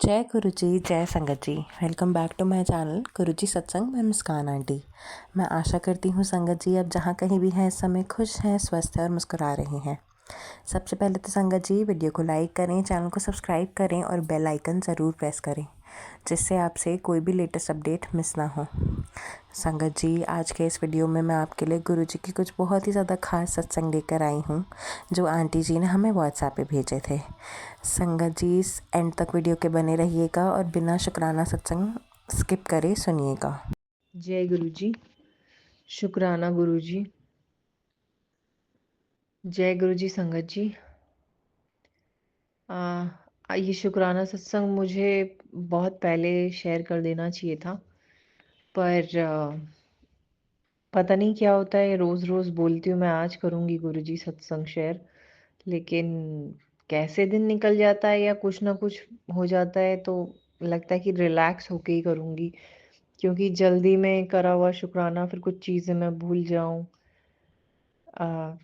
जय गुरु जी, जय संगत जी। Welcome back to my channel Guru ji सत्संग में मुस्कान आंटी। मैं आशा करती हूँ संगत जी अब जहाँ कहीं भी हैं इस समय खुश हैं, स्वस्थ हैं और मुस्कुरा रहे हैं। सबसे पहले तो संगत जी वीडियो को लाइक करें, चैनल को सब्सक्राइब करें और बेल आइकन ज़रूर प्रेस करें, जिससे आपसे कोई भी लेटेस्ट अपडेट मिस ना हो। संगत जी आज के इस वीडियो में मैं आपके लिए गुरु जी की कुछ बहुत ही ज़्यादा खास सत्संग लेकर आई हूँ, जो आंटी जी ने हमें व्हाट्सएप पे भेजे थे। संगत जी इस एंड तक वीडियो के बने रहिएगा और बिना शुक्राना सत्संग स्किप करे सुनिएगा। जय गुरु जी। शुक्राना गुरु जी। जय गुरु जी संगत जी। ये शुक्राना सत्संग मुझे बहुत पहले शेयर कर देना चाहिए था, पर पता नहीं क्या होता है, रोज़ रोज़ बोलती हूँ मैं आज करूँगी गुरु जी सत्संग शेयर, लेकिन कैसे दिन निकल जाता है या कुछ ना कुछ हो जाता है, तो लगता है कि रिलैक्स होके ही करूँगी, क्योंकि जल्दी में करा हुआ शुक्राना फिर कुछ चीज़ें मैं भूल जाऊँ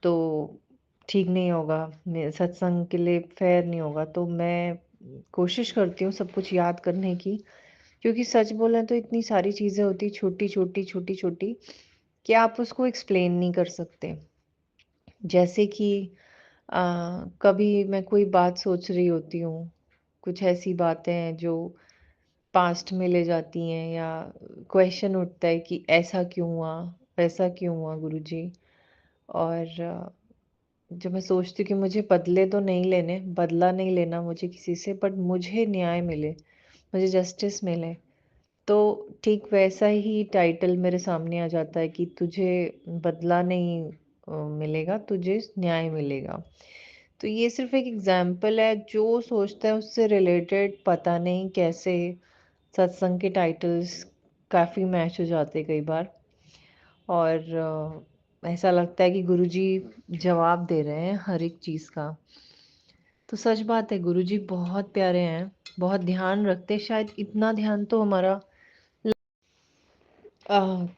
तो ठीक नहीं होगा, सत्संग के लिए फेयर नहीं होगा। तो मैं कोशिश करती हूँ सब कुछ याद करने की, क्योंकि सच बोलें तो इतनी सारी चीज़ें होती छोटी छोटी छोटी छोटी कि आप उसको एक्सप्लेन नहीं कर सकते। जैसे कि कभी मैं कोई बात सोच रही होती हूँ, कुछ ऐसी बातें हैं जो पास्ट में ले जाती हैं, या क्वेश्चन उठता है कि ऐसा क्यों हुआ, वैसा क्यों हुआ गुरुजी। और जब मैं सोचती हूँ कि मुझे बदले तो नहीं लेने, बदला नहीं लेना मुझे किसी से, बट मुझे न्याय मिले, मुझे जस्टिस मिले, तो ठीक वैसा ही टाइटल मेरे सामने आ जाता है कि तुझे बदला नहीं मिलेगा, तुझे न्याय मिलेगा। तो ये सिर्फ एक एग्जाम्पल है, जो सोचता है उससे रिलेटेड पता नहीं कैसे सत्संग के टाइटल्स काफ़ी मैच हो जाते हैं कई बार। और ऐसा लगता है कि गुरुजी जवाब दे रहे हैं हर एक चीज़ का। तो सच बात है, गुरुजी बहुत प्यारे हैं, बहुत ध्यान रखते हैं, शायद इतना ध्यान तो हमारा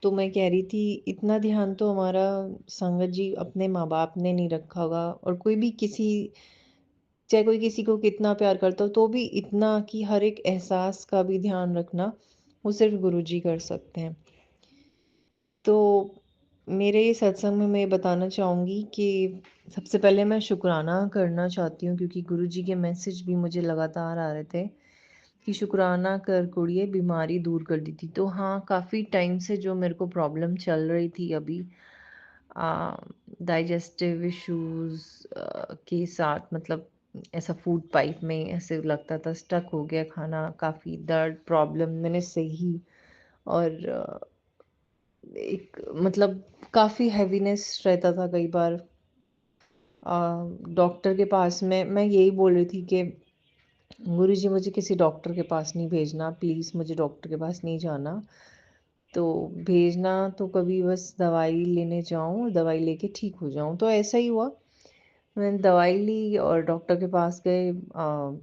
तो मैं कह रही थी, इतना ध्यान तो हमारा संगत जी अपने माँ बाप ने नहीं रखा होगा, और कोई भी किसी, चाहे कोई किसी को कितना प्यार करता हो, तो भी इतना कि हर एक एहसास का भी ध्यान रखना वो सिर्फ गुरुजी कर सकते हैं। तो मेरे सत्संग में मैं बताना चाहूँगी कि सबसे पहले मैं शुक्राना करना चाहती हूँ, क्योंकि गुरुजी के मैसेज भी मुझे लगातार आ रहे थे कि शुक्राना कर कुड़िए बीमारी दूर कर दी थी। तो हाँ, काफ़ी टाइम से जो मेरे को प्रॉब्लम चल रही थी अभी, डाइजेस्टिव इश्यूज के साथ, मतलब ऐसा फूड पाइप में ऐसे लगता था स्टक हो गया खाना, काफ़ी दर्द प्रॉब्लम मैंने सही, और एक मतलब काफ़ी हैवीनेस रहता था कई बार। डॉक्टर के पास में मैं यही बोल रही थी कि गुरुजी मुझे किसी डॉक्टर के पास नहीं भेजना, प्लीज़ मुझे डॉक्टर के पास नहीं जाना। तो भेजना तो कभी बस दवाई लेने जाऊँ और दवाई लेके ठीक हो जाऊँ। तो ऐसा ही हुआ, मैंने दवाई ली और डॉक्टर के पास गए,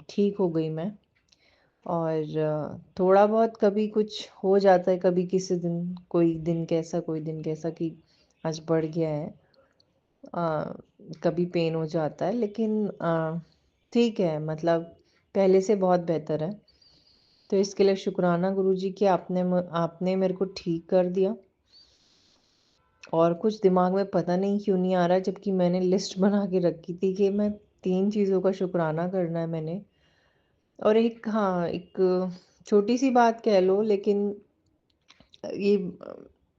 ठीक हो गई मैं। और थोड़ा बहुत कभी कुछ हो जाता है, कभी किसी दिन, कोई दिन कैसा कोई दिन कैसा कि आज बढ़ गया है, कभी पेन हो जाता है, लेकिन ठीक है, मतलब पहले से बहुत बेहतर है। तो इसके लिए शुक्राना गुरुजी कि आपने मेरे को ठीक कर दिया। और कुछ दिमाग में पता नहीं क्यों नहीं आ रहा, जबकि मैंने लिस्ट बना के रखी थी कि मैं 3 चीज़ों का शुक्राना करना है मैंने। और एक, हाँ, एक छोटी-सी बात कह लो, लेकिन ये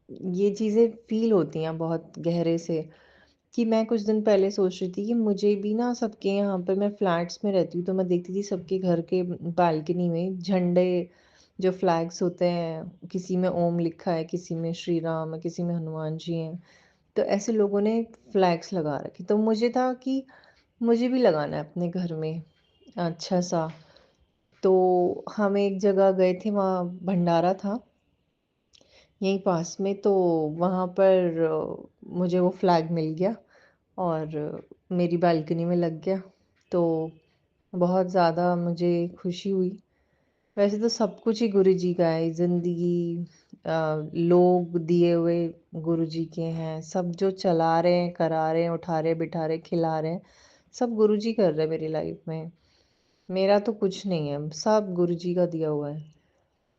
ये चीज़ें फ़ील होती हैं बहुत गहरे से, कि मैं कुछ दिन पहले सोच रही थी कि मुझे भी ना, सबके यहाँ पे, मैं फ्लैट्स में रहती हूँ, तो मैं देखती थी सबके घर के बालकनी में झंडे, जो फ्लैग्स होते हैं, किसी में ओम लिखा है, किसी में श्री राम है, किसी में हनुमान जी हैं। तो ऐसे लोगों ने फ्लैग्स लगा रखे, तो मुझे था कि मुझे भी लगाना है अपने घर में अच्छा सा। तो हम एक जगह गए थे, वहाँ भंडारा था यहीं पास में, तो वहाँ पर मुझे वो फ्लैग मिल गया और मेरी बालकनी में लग गया। तो बहुत ज़्यादा मुझे खुशी हुई। वैसे तो सब कुछ ही गुरु जी का है, ज़िंदगी, लोग दिए हुए गुरु जी के हैं, सब जो चला रहे हैं, करा रहे हैं, उठा रहे, बिठा रहे, खिला रहे हैं, सब गुरु जी कर रहे हैं मेरी लाइफ में। मेरा तो कुछ नहीं है, सब गुरु जी का दिया हुआ है।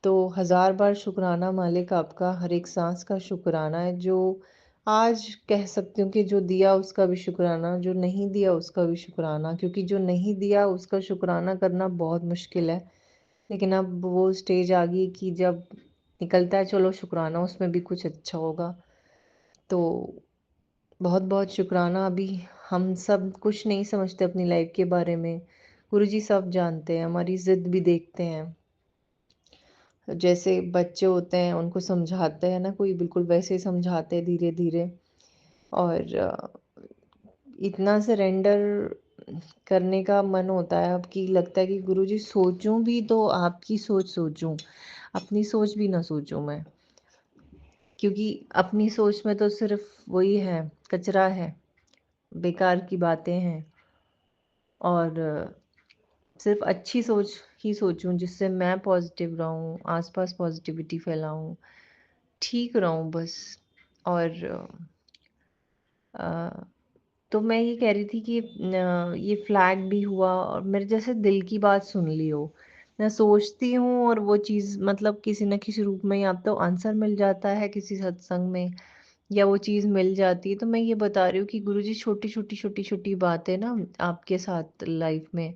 तो हज़ार बार शुक्राना मालिक आपका, हर एक सांस का शुक्राना है। जो आज कह सकती हूँ कि जो दिया उसका भी शुक्राना, जो नहीं दिया उसका भी शुक्राना, क्योंकि जो नहीं दिया उसका शुक्राना करना बहुत मुश्किल है। लेकिन अब वो स्टेज आ गई कि जब निकलता है चलो शुक्राना उसमें भी कुछ अच्छा होगा। तो बहुत बहुत शुक्राना। अभी हम सब कुछ नहीं समझते अपनी लाइफ के बारे में, गुरुजी सब जानते हैं, हमारी जिद भी देखते हैं। जैसे बच्चे होते हैं उनको समझाते हैं ना कोई, बिल्कुल वैसे ही समझाते हैं धीरे धीरे। और इतना सरेंडर करने का मन होता है अब कि लगता है कि गुरुजी सोचूं भी तो आपकी सोच सोचूं, अपनी सोच भी ना सोचूं मैं, क्योंकि अपनी सोच में तो सिर्फ वही है, कचरा है, बेकार की बातें हैं। और सिर्फ अच्छी सोच ही सोचूं जिससे मैं पॉजिटिव रहूं, आसपास पॉजिटिविटी फैलाऊं, ठीक रहूं बस। और अ, तो मैं ये कह रही थी कि ये फ्लैग भी हुआ और मेरे जैसे दिल की बात सुन ली हो। मैं सोचती हूँ और वो चीज़ मतलब किसी न किसी रूप में या तो आंसर मिल जाता है किसी सत्संग में, या वो चीज़ मिल जाती है। तो मैं ये बता रही हूँ कि गुरुजी छोटी छोटी छोटी छोटी बातें ना आपके साथ लाइफ में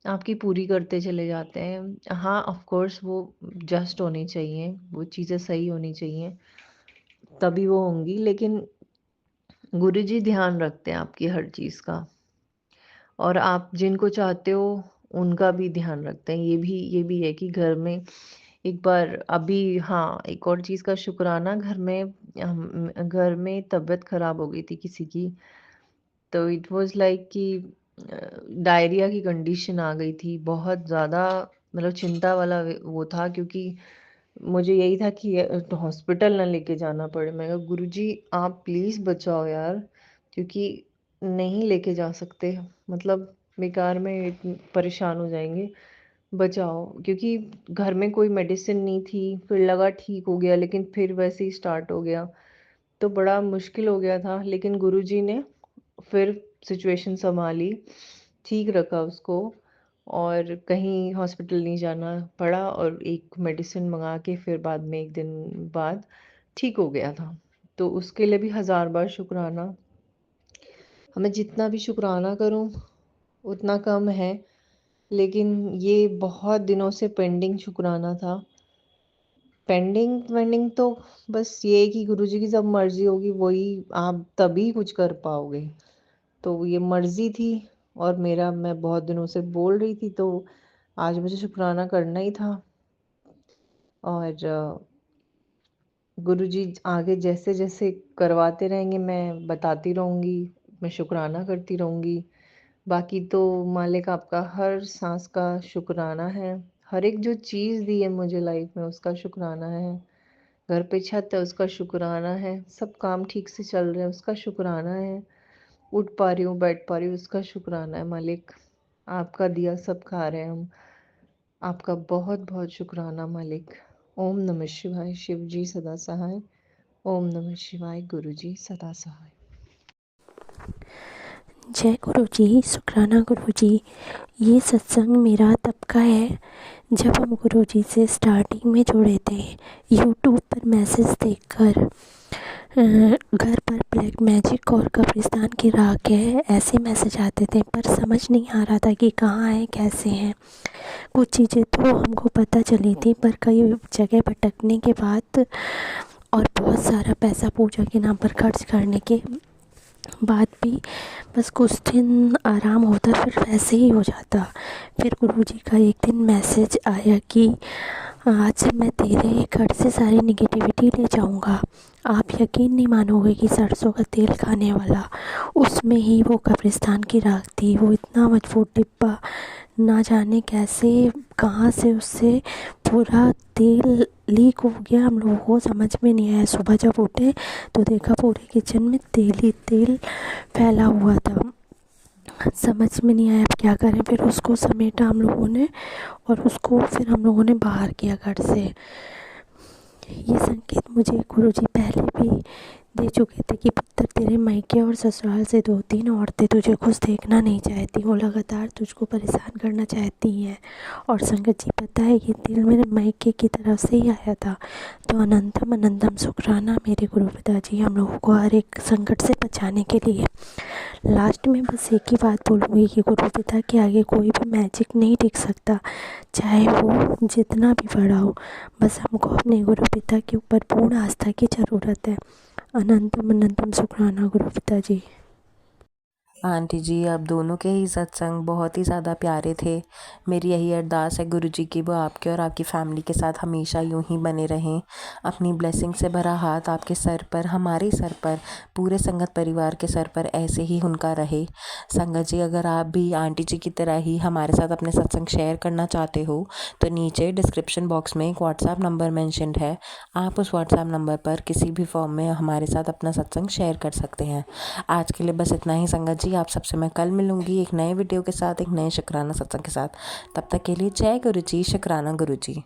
आपकी पूरी करते चले जाते हैं। हाँ, ऑफ कोर्स वो जस्ट होनी चाहिए, वो चीज़ें सही होनी चाहिए, तभी वो होंगी। लेकिन गुरुजी ध्यान रखते हैं आपकी हर चीज़ का, और आप जिनको चाहते हो उनका भी ध्यान रखते हैं। ये भी है कि घर में एक बार अभी, हाँ, एक और चीज़ का शुक्राना, घर में तबीयत खराब हो गई थी किसी की। तो इट वाज लाइक कि डायरिया की कंडीशन आ गई थी बहुत ज़्यादा। मतलब चिंता वाला वो था, क्योंकि मुझे यही था कि हॉस्पिटल ना लेके जाना पड़े। मैं कहा गुरुजी आप प्लीज़ बचाओ यार, क्योंकि नहीं लेके जा सकते, मतलब बेकार में परेशान हो जाएंगे, बचाओ। क्योंकि घर में कोई मेडिसिन नहीं थी, फिर लगा ठीक हो गया लेकिन फिर वैसे ही स्टार्ट हो गया, तो बड़ा मुश्किल हो गया था। लेकिन गुरुजी ने फिर सिचुएशन संभाली, ठीक रखा उसको, और कहीं हॉस्पिटल नहीं जाना पड़ा, और एक मेडिसिन मंगा के फिर बाद में एक दिन बाद ठीक हो गया था। तो उसके लिए भी हज़ार बार शुक्राना। हमें जितना भी शुक्राना करूं उतना कम है। लेकिन ये बहुत दिनों से पेंडिंग शुक्राना था। पेंडिंग पेंडिंग तो बस ये है कि गुरुजी की जब मर्जी होगी वही आप तभी कुछ कर पाओगे। तो ये मर्जी थी, और मेरा, मैं बहुत दिनों से बोल रही थी, तो आज मुझे शुक्राना करना ही था। और गुरुजी आगे जैसे जैसे करवाते रहेंगे मैं बताती रहूँगी, मैं शुक्राना करती रहूँगी। बाकी तो मालिक आपका हर सांस का शुक्राना है, हर एक जो चीज़ दी है मुझे लाइफ में उसका शुक्राना है। घर पे छत है उसका शुक्राना है, सब काम ठीक से चल रहे हैं उसका शुक्राना है, उठ पा रही हूँ बैठ पा रही हूँ उसका शुक्राना है। मालिक आपका दिया सब खा रहे हैं हम, आपका बहुत बहुत शुक्राना मालिक। ओम नमः शिवाय, शिव जी सदा सहाय। ओम नमः शिवाय, गुरु जी सदा सहाय। जय गुरु जी, शुक्राना गुरु जी। ये सत्संग मेरा तब का है जब हम गुरु जी से स्टार्टिंग में जुड़े थे। यूट्यूब पर मैसेज देखकर घर पर ब्लैक मैजिक और कब्रिस्तान की राख है ऐसे मैसेज आते थे, पर समझ नहीं आ रहा था कि कहाँ है कैसे हैं। कुछ चीज़ें तो हमको पता चली थी, पर कई जगह भटकने के बाद और बहुत सारा पैसा पूजा के नाम पर खर्च करने के बाद भी बस कुछ दिन आराम होता, फिर वैसे ही हो जाता। फिर गुरुजी का एक दिन मैसेज आया कि आज से मैं तेरे घर से सारी निगेटिविटी ले जाऊंगा। आप यकीन नहीं मानोगे कि सरसों का तेल खाने वाला, उसमें ही वो कब्रिस्तान की राख थी। वो इतना मजबूत डिब्बा, ना जाने कैसे कहाँ से उससे पूरा तेल लीक हो गया, हम लोगों को समझ में नहीं आया। सुबह जब उठे तो देखा पूरे किचन में तेल ही तेल फैला हुआ था। समझ में नहीं आया अब क्या करें। फिर उसको समेटा हम लोगों ने, और उसको फिर हम लोगों ने बाहर किया घर से। ये संकेत मुझे गुरुजी पहले भी दे चुके थे कि पुत्र तेरे मायके और ससुराल से 2-3 औरतें तुझे खुश देखना नहीं चाहती, वो लगातार तुझको परेशान करना चाहती हैं। और संगत जी पता है ये दिल मेरे मायके की तरफ से ही आया था। तो अनंतम अनंतम शुक्राना मेरे गुरु पिताजी हम लोगों को हर एक संकट से बचाने के लिए। लास्ट में बस एक ही बात बोलूँगी कि गुरु पिता के आगे कोई भी मैजिक नहीं टिक सकता, चाहे वो जितना भी बड़ा हो। बस हमको अपने गुरु पिता के ऊपर पूर्ण आस्था की ज़रूरत है। अनंतम अनंतम शुक्राना गुरु पिताजी। आंटी जी आप दोनों के ही सत्संग बहुत ही ज़्यादा प्यारे थे। मेरी यही अरदास है गुरु जी की वो आपके और आपकी फैमिली के साथ हमेशा यूं ही बने रहें। अपनी ब्लेसिंग से भरा हाथ आपके सर पर, हमारे सर पर, पूरे संगत परिवार के सर पर ऐसे ही उनका रहे। संगत जी अगर आप भी आंटी जी की तरह ही हमारे साथ अपने सत्संग शेयर करना चाहते हो तो नीचे डिस्क्रिप्शन बॉक्स में एक व्हाट्सएप नंबर मेंशन्ड है। आप उस व्हाट्सएप नंबर पर किसी भी फॉर्म में हमारे साथ अपना सत्संग शेयर कर सकते हैं। आज के लिए बस इतना ही संगत जी। आप सबसे मैं कल मिलूंगी एक नए वीडियो के साथ, एक नए शुक्राना सत्संग के साथ। तब तक के लिए जय गुरु जी, शुक्राना गुरु जी।